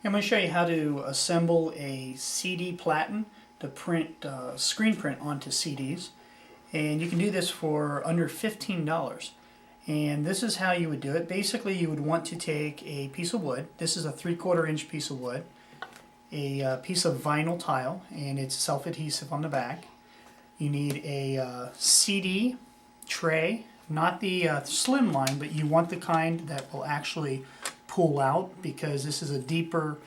I'm going to show you how to assemble a CD Platen to print screen print onto CDs, and you can do this for under $15. And this is how you would do it. Basically, you would want to take a piece of wood. This is a 3/4 inch piece of wood, a piece of vinyl tile, and it's self-adhesive on the back. You need a CD tray, not the slim line, but you want the kind that will actually pull out, because this is a deeper,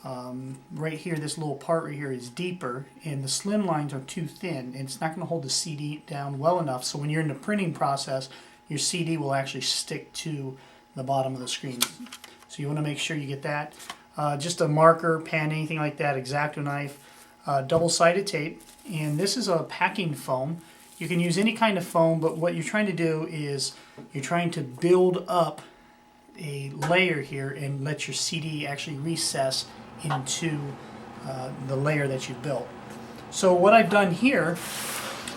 right here, this little part right here is deeper, and the slim lines are too thin, and it's not going to hold the CD down well enough, so when you're in the printing process, your CD will actually stick to the bottom of the screen. So you want to make sure you get that. Just a marker, pen, anything like that, X-Acto knife, double-sided tape, and this is a packing foam. You can use any kind of foam, but what you're trying to do is you're trying to build up a layer here and let your CD actually recess into the layer that you built. So what I've done here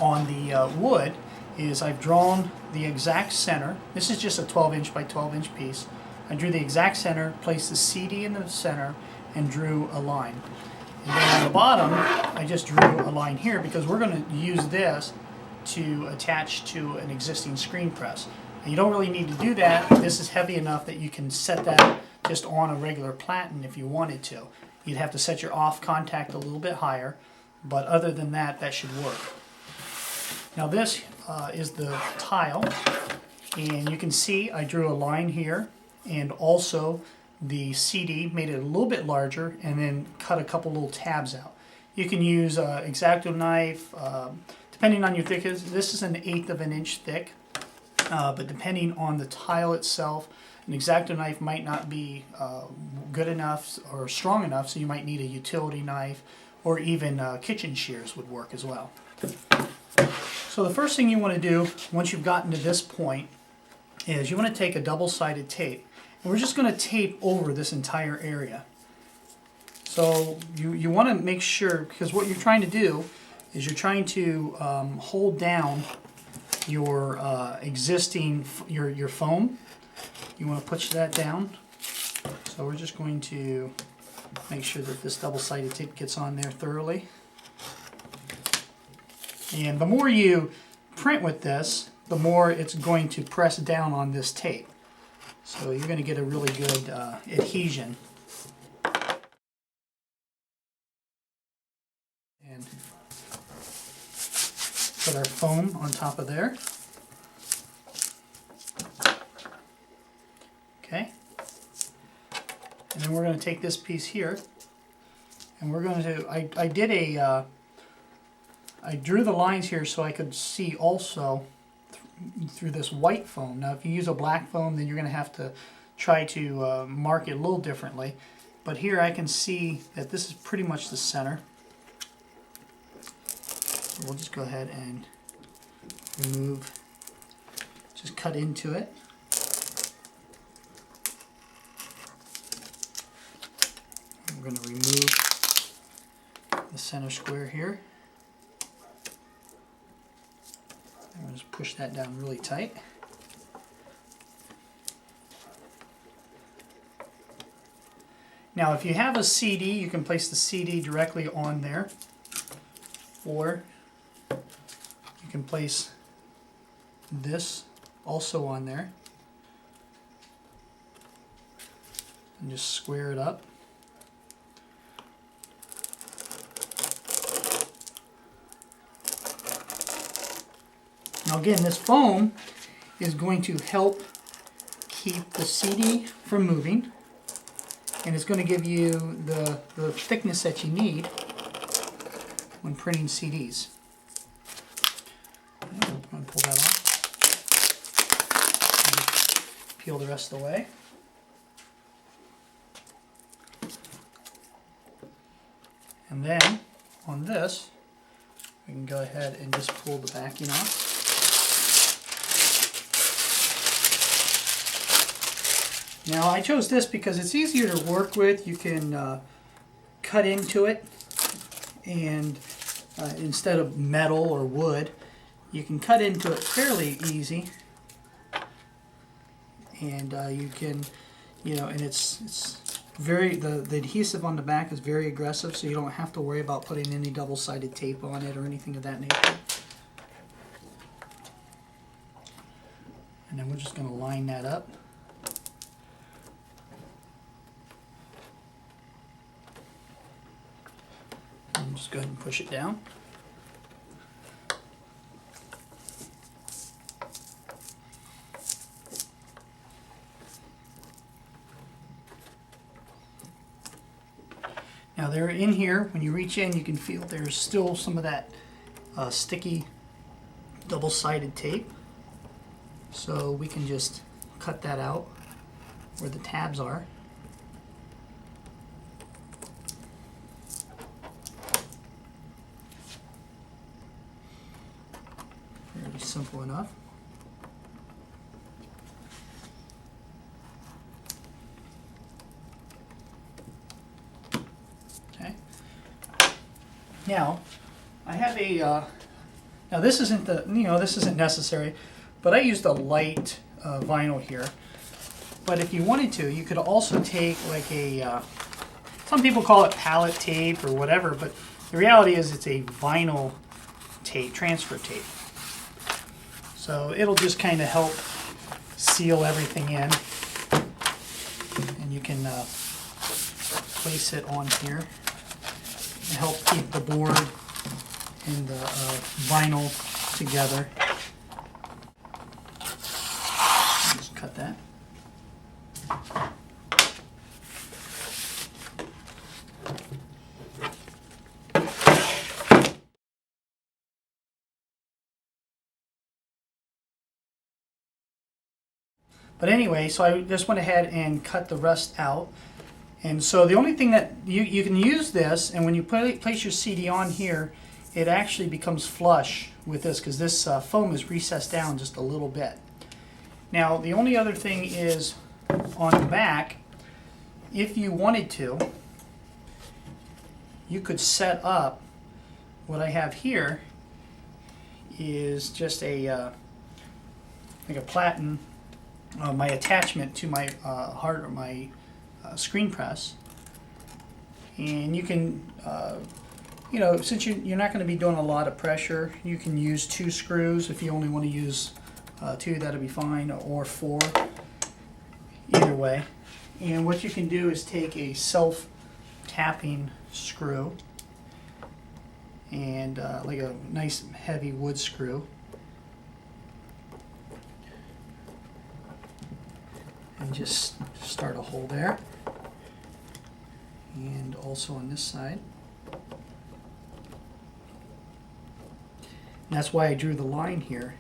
on the wood is I've drawn the exact center. This is just a 12-inch by 12-inch piece. I drew the exact center, placed the CD in the center, and drew a line. And then on the bottom, I just drew a line here because we're going to use this to attach to an existing screen press. And you don't really need to do that. This is heavy enough that you can set that just on a regular platen if you wanted to. You'd have to set your off contact a little bit higher, but other than that, that should work. Now this is the tile, and you can see I drew a line here, and also the CD, made it a little bit larger, and then cut a couple little tabs out. You can use an X-Acto knife, depending on your thickness. This is an 1/8 of an inch thick, but depending on the tile itself, an X-Acto knife might not be good enough or strong enough, so you might need a utility knife, or even kitchen shears would work as well. So the first thing you want to do once you've gotten to this point is you want to take a double-sided tape, and we're just going to tape over this entire area. So you want to make sure, because what you're trying to do is you're trying to hold down your existing your foam. You want to push that down. So we're just going to make sure that this double-sided tape gets on there thoroughly. And the more you print with this, the more it's going to press down on this tape. So you're going to get a really good adhesion. And put our foam on top of there. Okay. And then we're going to take this piece here, and we're going to, I drew the lines here so I could see also through this white foam. Now if you use a black foam, then you're going to have to try to mark it a little differently. But here I can see that this is pretty much the center. So we'll just go ahead and remove, just cut into it. I'm going to remove the center square here. I'm going to just push that down really tight. Now if you have a CD, you can place the CD directly on there, or you can place this also on there and just square it up. Now again, this foam is going to help keep the CD from moving, and it's going to give you the thickness that you need when printing CDs. Okay, I'm going to pull that off. Peel the rest of the way. And then on this, we can go ahead and just pull the backing off. Now I chose this because it's easier to work with. You can cut into it, and instead of metal or wood, you can cut into it fairly easy. And you can, and it's the adhesive on the back is very aggressive, so you don't have to worry about putting any double-sided tape on it or anything of that nature. And then we're just going to line that up. And just go ahead and push it down. Now they're in here. When you reach in, you can feel there's still some of that sticky double-sided tape. So we can just cut that out where the tabs are. Fairly simple enough. Okay. Now, I have a. Now this isn't this isn't necessary, but I used a light vinyl here. But if you wanted to, you could also take like a. Some people call it palette tape or whatever, but the reality is it's a vinyl tape, transfer tape. So it'll just kind of help seal everything in, and you can place it on here and help keep the board and the vinyl together. Just cut that. But anyway, so I just went ahead and cut the rest out. And so the only thing that you can use this, and when you place your CD on here, it actually becomes flush with this because this foam is recessed down just a little bit. Now the only other thing is on the back, if you wanted to, you could set up, what I have here is just a like a platen, my attachment to my screen press, and you can since you're not going to be doing a lot of pressure, you can use 2 screws. If you only want to use 2, that'll be fine, or 4, either way. And what you can do is take a self-tapping screw and like a nice heavy wood screw, and just start a hole there, and also on this side. And that's why I drew the line here.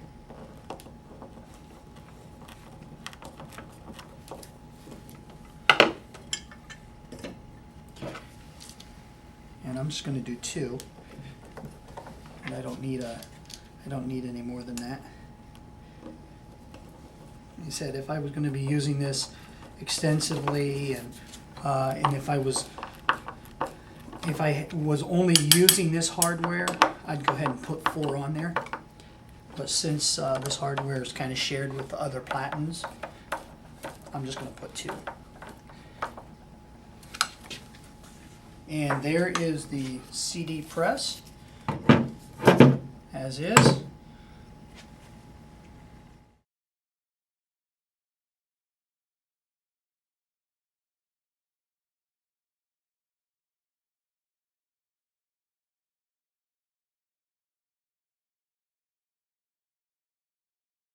And I'm just going to do 2, and I don't need any more than that. Like I said, if I was going to be using this extensively, and if I was only using this hardware, I'd go ahead and put 4 on there. But since this hardware is kind of shared with the other Platens, I'm just going to put 2. And there is the CD press, as is.